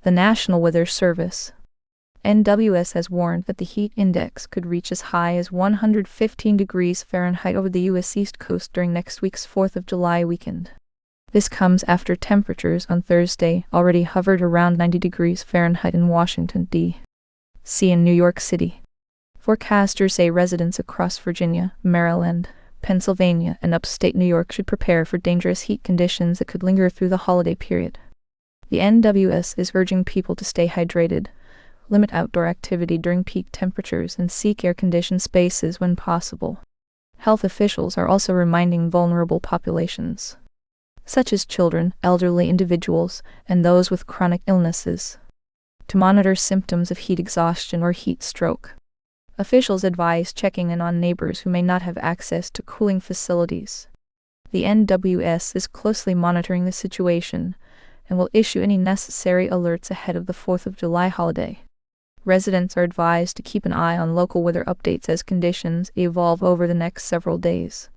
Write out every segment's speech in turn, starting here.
The National Weather Service, NWS, has warned that the heat index could reach as high as 115 degrees Fahrenheit over the U.S. East Coast during next week's 4th of July weekend. This comes after temperatures on Thursday already hovered around 90 degrees Fahrenheit in Washington, D.C. and New York City. Forecasters say residents across Virginia, Maryland, Pennsylvania, and upstate New York should prepare for dangerous heat conditions that could linger through the holiday period. The NWS is urging people to stay hydrated, limit outdoor activity during peak temperatures, and seek air-conditioned spaces when possible. Health officials are also reminding vulnerable populations, such as children, elderly individuals, and those with chronic illnesses, to monitor symptoms of heat exhaustion or heat stroke. Officials advise checking in on neighbors who may not have access to cooling facilities. The NWS is closely monitoring the situation and will issue any necessary alerts ahead of the 4th of July holiday. Residents are advised to keep an eye on local weather updates as conditions evolve over the next several days.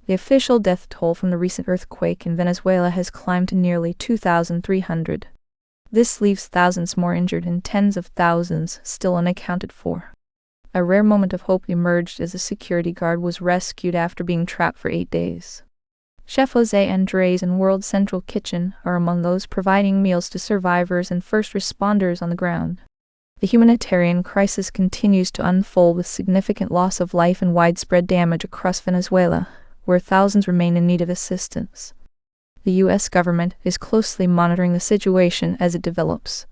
The official death toll from the recent earthquake in Venezuela has climbed to nearly 2,300. This leaves thousands more injured and tens of thousands still unaccounted for. A rare moment of hope emerged as a security guard was rescued after being trapped for 8 days. Chef Jose Andres and World Central Kitchen are among those providing meals to survivors and first responders on the ground. The humanitarian crisis continues to unfold with significant loss of life and widespread damage across Venezuela, where thousands remain in need of assistance. The U.S. government is closely monitoring the situation as it develops.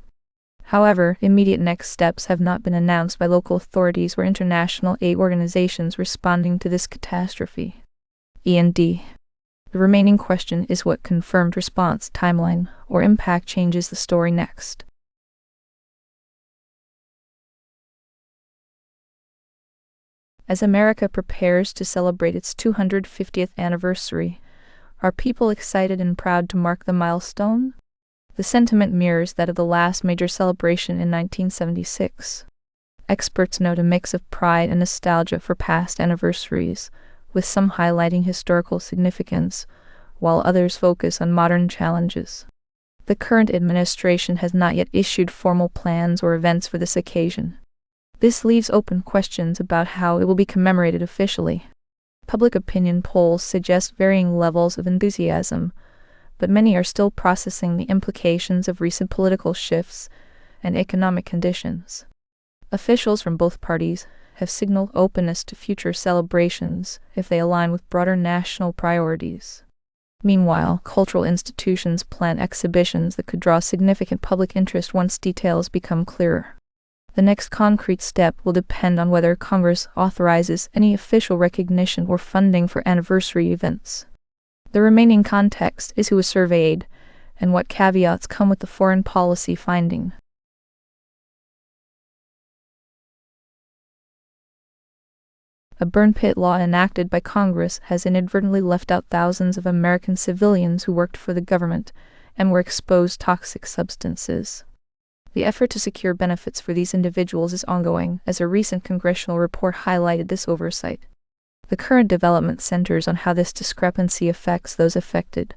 However, immediate next steps have not been announced by local authorities or international aid organizations responding to this catastrophe. The remaining question is what confirmed response timeline or impact changes the story next. As America prepares to celebrate its 250th anniversary, are people excited and proud to mark the milestone? The sentiment mirrors that of the last major celebration in 1976. Experts note a mix of pride and nostalgia for past anniversaries, with some highlighting historical significance, while others focus on modern challenges. The current administration has not yet issued formal plans or events for this occasion. This leaves open questions about how it will be commemorated officially. Public opinion polls suggest varying levels of enthusiasm, but many are still processing the implications of recent political shifts and economic conditions. Officials from both parties have signaled openness to future celebrations if they align with broader national priorities. Meanwhile, cultural institutions plan exhibitions that could draw significant public interest once details become clearer. The next concrete step will depend on whether Congress authorizes any official recognition or funding for anniversary events. The remaining context is who is surveyed and what caveats come with the foreign policy finding. A burn pit law enacted by Congress has inadvertently left out thousands of American civilians who worked for the government and were exposed to toxic substances. The effort to secure benefits for these individuals is ongoing, as a recent congressional report highlighted this oversight. The current development centers on how this discrepancy affects those affected,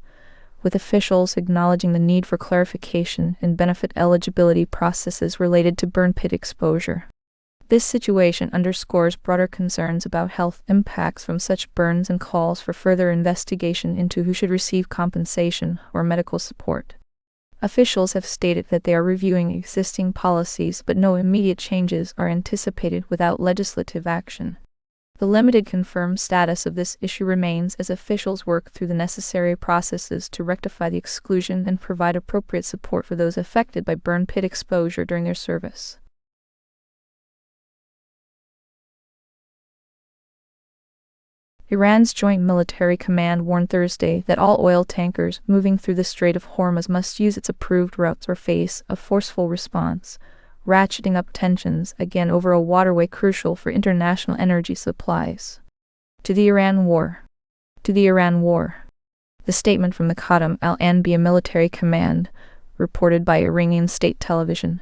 with officials acknowledging the need for clarification in benefit eligibility processes related to burn pit exposure. This situation underscores broader concerns about health impacts from such burns and calls for further investigation into who should receive compensation or medical support. Officials have stated that they are reviewing existing policies, but no immediate changes are anticipated without legislative action. The limited confirmed status of this issue remains as officials work through the necessary processes to rectify the exclusion and provide appropriate support for those affected by burn pit exposure during their service. Iran's Joint Military Command warned Thursday that all oil tankers moving through the Strait of Hormuz must use its approved routes or face a forceful response, ratcheting up tensions again over a waterway crucial for international energy supplies. To the Iran war. To the Iran war. The statement from the Qassam al-Anbiya military command, reported by Iranian state television,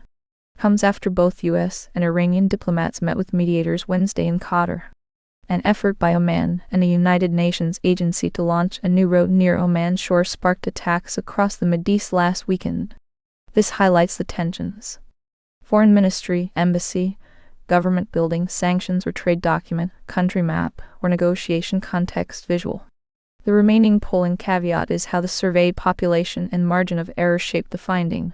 comes after both U.S. and Iranian diplomats met with mediators Wednesday in Qatar. An effort by Oman and a United Nations agency to launch a new road near Oman shore sparked attacks across the Mideast last weekend. This highlights the tensions. Foreign ministry, embassy, government building, sanctions or trade document, country map, or negotiation context visual. The remaining polling caveat is how the surveyed population and margin of error shaped the finding.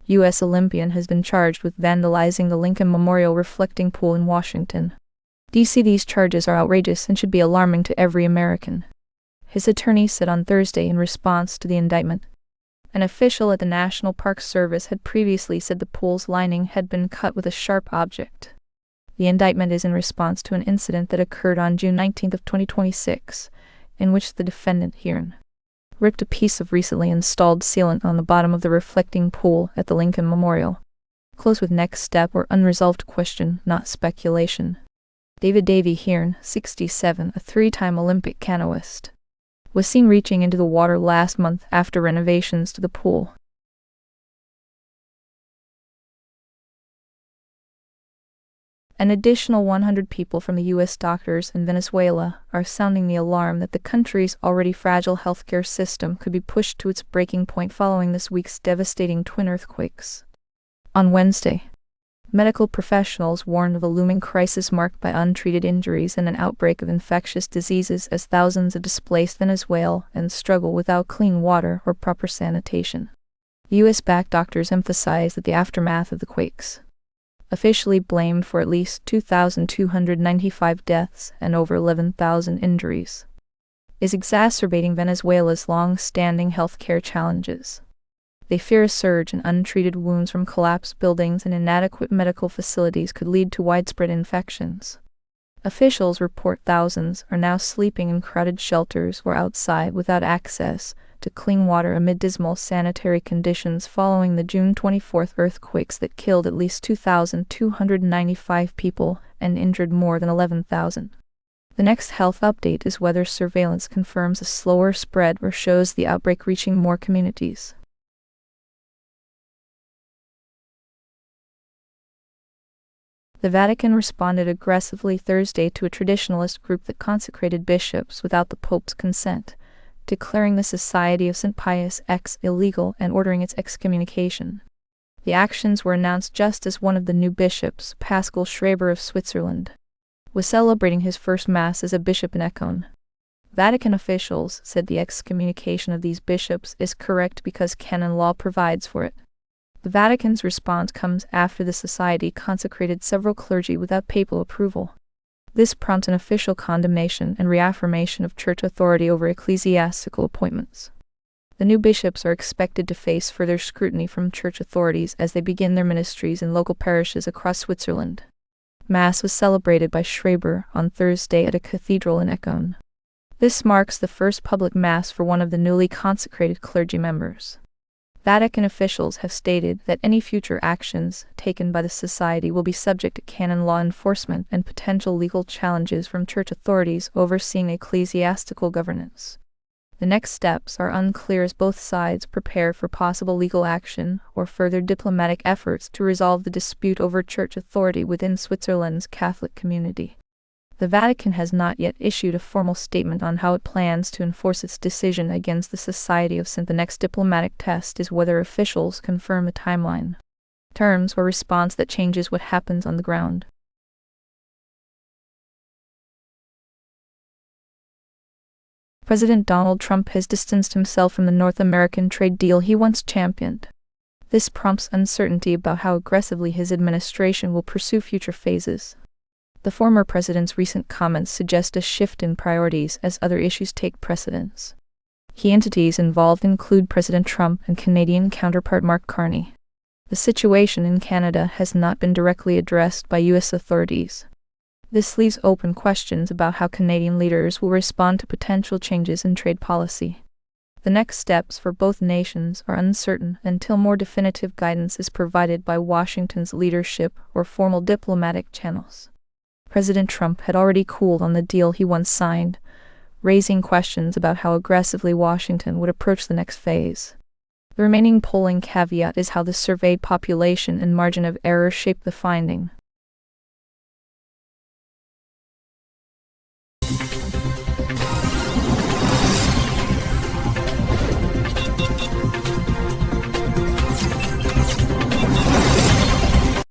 U.S. Olympian has been charged with vandalizing the Lincoln Memorial Reflectin pool in Washington, D.C. These charges are outrageous and should be alarming to every American, his attorney said on Thursday in response to the indictment. An official at the National Park Service had previously said the pool's lining had been cut with a sharp object. The indictment is in response to an incident that occurred on June 19, 2026, in which the defendant, Hearn, ripped a piece of recently installed sealant on the bottom of the reflecting pool at the Lincoln Memorial. Close with next step or unresolved question, not speculation. David Davy Hearn, 67, a three-time Olympic canoeist, was seen reaching into the water last month after renovations to the pool. An additional 100 people from the U.S. doctors in Venezuela are sounding the alarm that the country's already fragile healthcare system could be pushed to its breaking point following this week's devastating twin earthquakes. On Wednesday, medical professionals warned of a looming crisis marked by untreated injuries and an outbreak of infectious diseases as thousands of displaced Venezuelans struggle without clean water or proper sanitation. U.S.-backed doctors emphasized that the aftermath of the quakes, officially blamed for at least 2,295 deaths and over 11,000 injuries, is exacerbating Venezuela's long-standing healthcare challenges. They fear a surge in untreated wounds from collapsed buildings and inadequate medical facilities could lead to widespread infections. Officials report thousands are now sleeping in crowded shelters or outside without access to clean water amid dismal sanitary conditions following the June 24 earthquakes that killed at least 2,295 people and injured more than 11,000. The next health update is whether surveillance confirms a slower spread or shows the outbreak reaching more communities. The Vatican responded aggressively Thursday to a traditionalist group that consecrated bishops without the Pope's consent, declaring the Society of St. Pius X illegal and ordering its excommunication. The actions were announced just as one of the new bishops, Pascal Schreiber of Switzerland, was celebrating his first Mass as a bishop in Econ. Vatican officials said the excommunication of these bishops is correct because canon law provides for it. The Vatican's response comes after the society consecrated several clergy without papal approval. This prompts an official condemnation and reaffirmation of church authority over ecclesiastical appointments. The new bishops are expected to face further scrutiny from church authorities as they begin their ministries in local parishes across Switzerland. Mass was celebrated by Schreiber on Thursday at a cathedral in Econ. This marks the first public Mass for one of the newly consecrated clergy members. Vatican officials have stated that any future actions taken by the society will be subject to canon law enforcement and potential legal challenges from church authorities overseeing ecclesiastical governance. The next steps are unclear as both sides prepare for possible legal action or further diplomatic efforts to resolve the dispute over church authority within Switzerland's Catholic community. The Vatican has not yet issued a formal statement on how it plans to enforce its decision against the Society of St. The next diplomatic test is whether officials confirm a timeline, terms, or response that changes what happens on the ground. President Donald Trump has distanced himself from the North American trade deal he once championed. This prompts uncertainty about how aggressively his administration will pursue future phases. The former president's recent comments suggest a shift in priorities as other issues take precedence. Key entities involved include President Trump and Canadian counterpart Mark Carney. The situation in Canada has not been directly addressed by U.S. authorities. This leaves open questions about how Canadian leaders will respond to potential changes in trade policy. The next steps for both nations are uncertain until more definitive guidance is provided by Washington's leadership or formal diplomatic channels. President Trump had already cooled on the deal he once signed, raising questions about how aggressively Washington would approach the next phase. The remaining polling caveat is how the surveyed population and margin of error shape the finding.